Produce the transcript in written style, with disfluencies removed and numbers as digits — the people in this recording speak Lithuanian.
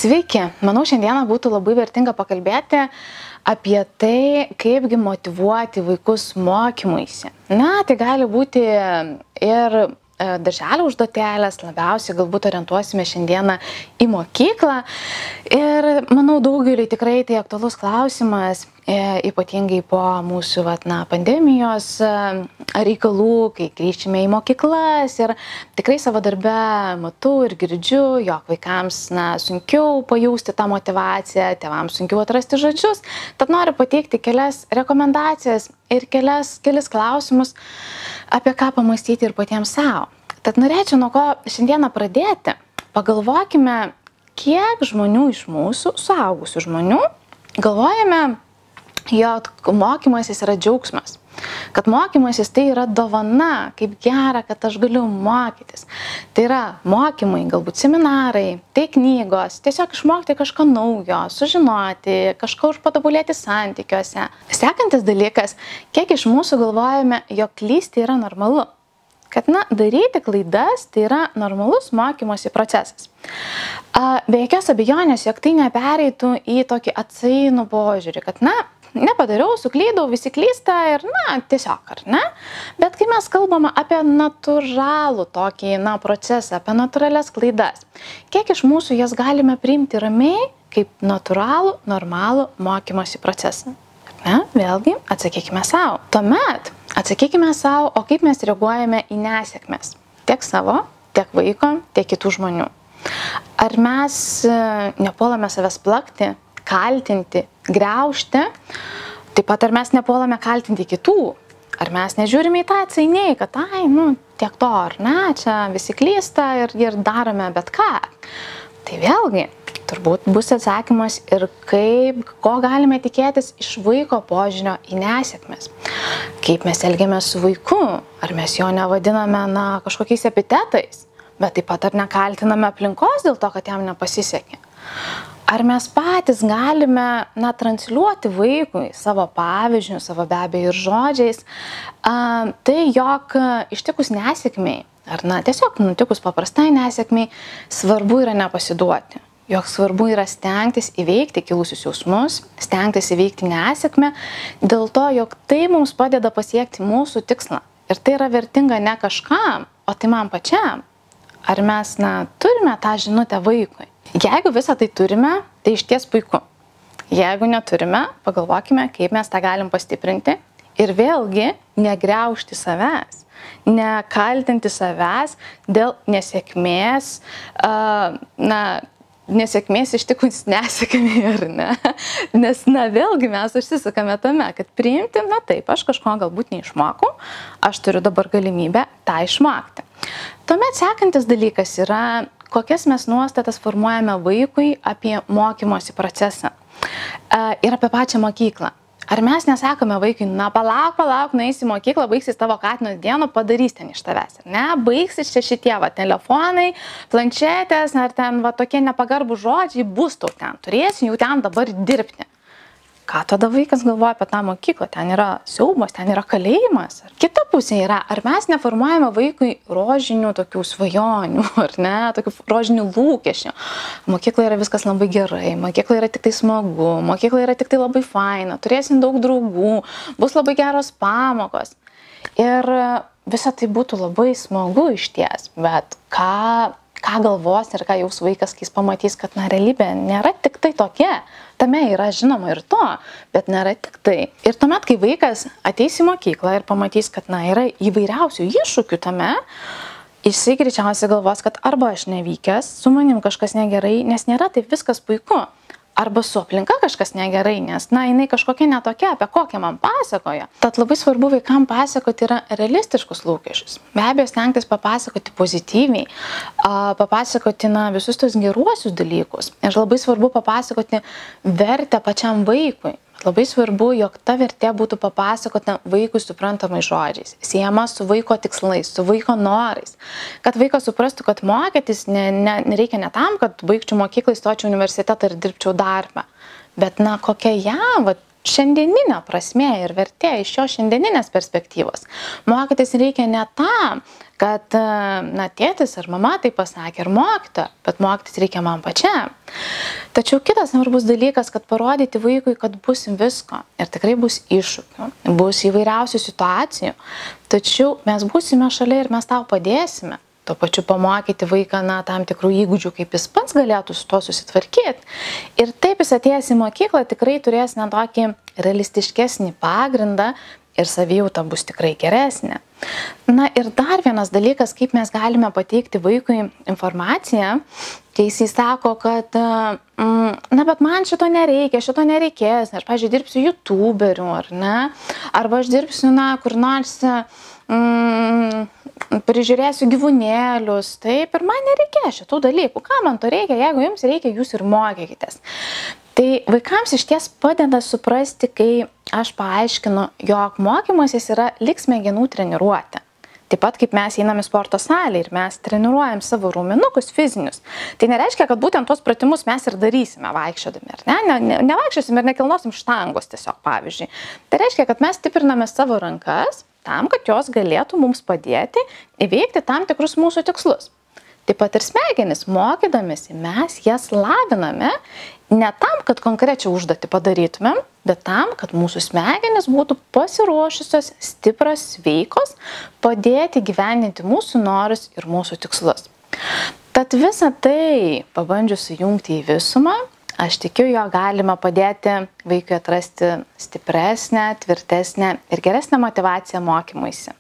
Sveiki, manau šiandieną būtų labai vertinga pakalbėti apie tai, kaipgi motyvuoti vaikus mokymuisi. Na, tai gali būti ir darželio užduotėlės, labiausiai galbūt orientuosime šiandieną į mokyklą. Ir manau, daugeliui tikrai tai aktualus klausimas, ypatingai po mūsų pandemijos reikalų, kai grįžtime į mokyklas. Ir tikrai savo darbe matau ir girdžiu, jog vaikams sunkiau pajausti tą motyvaciją, tėvams sunkiau atrasti žodžius. Tad noriu pateikti kelias rekomendacijas ir kelis klausimus, apie ką pamastyti ir patiems savo. Tad norėčiau nuo ko šiandieną pradėti. Pagalvokime, kiek žmonių iš mūsų, suaugusių žmonių, galvojame, jog mokymasis yra džiaugsmas. Kad mokymasis tai yra dovana, kaip gera, kad aš galiu mokytis. Tai yra mokymai, galbūt seminarai, tai knygos, tiesiog išmokti kažką naujo, sužinoti, kažką užpatobulėti santykiuose. Sekantis dalykas, kiek iš mūsų galvojame, jog klysti yra normalu. Kad, daryti klaidas tai yra normalus mokymosi procesas. Be jokios abejonės, jog tai nepereitų į tokį atsainų požiūrį, kad, nepadariau, suklydau, visi klysta ir, tiesiog, ar ne? Bet kai mes kalbame apie natūralų tokį, procesą, apie natūralias klaidas, kiek iš mūsų jas galime priimti ramiai kaip natūralų, normalų mokymosi procesą? Vėlgi, atsakykime savo. Tuomet atsakykime savo, o kaip mes reaguojame į nesėkmes. Tiek savo, tiek vaiko, tiek kitų žmonių. Ar mes nepuolame savęs plakti, kaltinti, griaužti, taip pat ar mes nepuolame kaltinti kitų, ar mes nežiūrime į tą atsainiai, kad tiek to, ar ne, čia visi klysta ir darome bet ką. Tai vėlgi, turbūt bus atsakymas ir ko galime tikėtis iš vaiko požiūrio į nesėkmes. Kaip mes elgiamės su vaiku, ar mes jo nevadiname kažkokiais epitetais, bet taip pat ar nekaltiname aplinkos dėl to, kad jam nepasisekė. Ar mes patys galime transliuoti vaikui savo pavyzdžių, savo be abejo ir žodžiais, tai jog ištikus nesėkmei, ar tiesiog nutikus paprastai nesėkmei, svarbu yra nepasiduoti. Jog svarbu yra stengtis įveikti kilusius jausmus, stengtis įveikti nesėkmę, dėl to, jog tai mums padeda pasiekti mūsų tikslą. Ir tai yra vertinga ne kažkam, o tai man pačiam. Ar mes turime tą žinutę vaikui? Jeigu visą tai turime, tai išties puiku. Jeigu neturime, pagalvokime, kaip mes tą galim pastiprinti. Ir vėlgi negriaužti savęs, nekaltinti savęs dėl nesėkmės, nesėkmės ištikus nesėkmei, ar ne? Nes, vėlgi mes užsisukame tame, kad priimti, taip, aš kažko galbūt neišmokau, aš turiu dabar galimybę tą išmokti. Tuomet sekantis dalykas yra, kokias mes nuostatas formuojame vaikui apie mokymosi procesą ir apie pačią mokyklą. Ar mes nesakome vaikui, palauk, nueisi į mokyklą, baigsis tavo katinos dieną, padarys ten iš tavęs, ar ne? Baigsis čia šitie telefonai, planšetės, ar ten tokie nepagarbų žodžiai, bus tau ten, turėsi jau ten dabar dirbti. Ką tada vaikas galvoja apie tą mokyklą? Ten yra siaubas, ten yra kalėjimas. Kita pusė yra, ar mes neformuojame vaikui rožinių tokių svajonių, ar ne, tokių rožinių lūkesčių. Mokykla yra viskas labai gerai, mokykla yra tik tai smagu, mokykla yra tik tai labai faina, turėsim daug draugų, bus labai geros pamokos. Ir visa tai būtų labai smagu išties, bet ką galvos ir ką jaus vaikas, kai jis pamatys, kad realybė nėra tik tai tokia. Tame yra žinoma ir to, bet nėra tik tai. Ir tuomet, kai vaikas ateis į mokyklą ir pamatys, kad yra įvairiausių iššūkių tame, jisai greičiausiai galvos, kad arba aš nevykęs, su manim kažkas negerai, nes nėra taip viskas puiku. Arba su aplinka kažkas negerai, nes, jinai kažkokia netokia, apie kokią man pasakoja. Tad labai svarbu vaikam pasakoti yra realistiškus lūkesčius. Be abejo, stengtis papasakoti pozityviai, papasakoti visus tos geruosius dalykus. Ir labai svarbu papasakoti vertę pačiam vaikui. Labai svarbu, jog ta vertė būtų papasakota vaikui suprantamais žodžiais, siejama su vaiko tikslais, su vaiko norais. Kad vaikas suprastų, kad mokytis nereikia ne tam, kad baigčiau mokyklą, įstočiau universitetą ir dirbčiau darbą. Bet kokia jam šiandieninė prasmė ir vertė iš jo šiandieninės perspektyvos. Mokytis reikia ne tam, kad tėtis ar mama tai pasakė, ar mokytoja, bet mokytis reikia man pačiam. Tačiau kitas svarbus dalykas, kad parodyti vaikui, kad bus visko ir tikrai bus iššūkių, bus įvairiausių situacijų, tačiau mes būsime šalia ir mes tau padėsime. Tuo pačiu pamokyti vaiką tam tikrų įgūdžių, kaip jis pats galėtų su to susitvarkyti. Ir taip jis atėjęs į mokyklą tikrai turės tokį realistiškesnį pagrindą ir savijauta bus tikrai geresnė. Ir dar vienas dalykas, kaip mes galime pateikti vaikui informaciją, kai jisai sako, kad bet man šito nereikia, šito nereikės, aš, pavyzdžiui, dirbsiu youtuberiu, ar ne, arba aš dirbsiu, kur nors prižiūrėsiu gyvūnėlius, taip, ir man nereikia šitų dalykų. Ką man to reikia? Jeigu jums reikia, jūs ir mokykitės. Tai vaikams iš ties padeda suprasti, kai aš paaiškinu, jog mokymasis yra lyg smegenų treniruotė. Taip pat kaip mes einame į sporto salę ir mes treniruojam savo raumenukus fizinius. Tai nereiškia, kad būtent tos pratimus mes ir darysime vaikščiodami, ar ne? Nevaikščiosim ir nekilnosim štangos tiesiog, pavyzdžiui. Tai reiškia, kad mes stipriname savo rankas tam, kad jos galėtų mums padėti įveikti tam tikrus mūsų tikslus. Taip pat ir smegenis, mokydamėsi, mes jas laviname ne tam, kad konkrečią užduotį padarytumėm, bet tam, kad mūsų smegenis būtų pasiruošusios, stiprios, sveikos, padėti gyveninti mūsų norus ir mūsų tikslus. Tad visą tai, pabandžius sujungti į visumą, aš tikiu, jo galima padėti vaikui atrasti stipresnę, tvirtesnę ir geresnę motyvaciją mokymuisi.